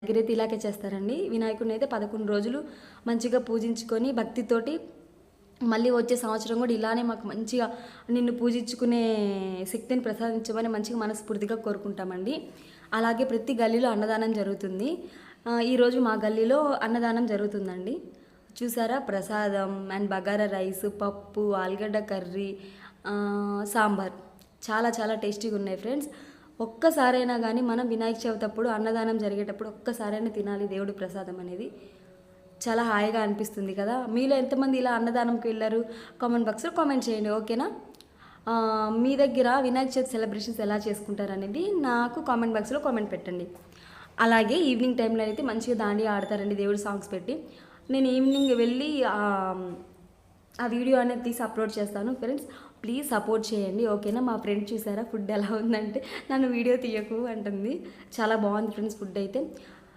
దగ్గరైతే ఇలాగే చేస్తారండి. వినాయకుడిని అయితే 11 రోజులు మంచిగా పూజించుకొని భక్తితోటి మళ్ళీ వచ్చే సంవత్సరం కూడా ఇలానే మాకు మంచిగా నిన్ను పూజించుకునే శక్తిని ప్రసాదించమని మంచిగా మనస్ఫూర్తిగా కోరుకుంటామండి. అలాగే ప్రతి గల్లీలో అన్నదానం జరుగుతుంది. ఈరోజు మా గల్లీలో అన్నదానం జరుగుతుందండి. చూసారా, ప్రసాదం అండ్ బగారా రైస్, పప్పు, ఆలుగడ్డ కర్రీ, సాంబార్ చాలా చాలా టేస్టీగా ఉన్నాయి ఫ్రెండ్స్. ఒక్కసారైనా కానీ మనం వినాయక చవితి అప్పుడు అన్నదానం జరిగేటప్పుడు ఒక్కసారైనా తినాలి దేవుడి ప్రసాదం అనేది. చాలా హాయిగా అనిపిస్తుంది కదా. మీలో ఎంతమంది ఇలా అన్నదానంకి వెళ్ళారు కామెంట్ బాక్స్లో కామెంట్ చేయండి, ఓకేనా. మీ దగ్గర వినాయక చవితి సెలబ్రేషన్స్ ఎలా చేసుకుంటారు అనేది నాకు కామెంట్ బాక్స్లో కామెంట్ పెట్టండి. అలాగే ఈవినింగ్ టైంలో అయితే మంచిగా దాండియా ఆడతారండి దేవుడి సాంగ్స్ పెట్టి. నేను ఈవినింగ్ వెళ్ళి ఆ వీడియో అనేది తీసి అప్లోడ్ చేస్తాను ఫ్రెండ్స్. ప్లీజ్ సపోర్ట్ చేయండి, ఓకేనా. మా ఫ్రెండ్ చూసారా ఫుడ్ ఎలా ఉందంటే నన్ను వీడియో తీయకు అంటుంది. చాలా బాగుంది ఫ్రెండ్స్ ఫుడ్ అయితే.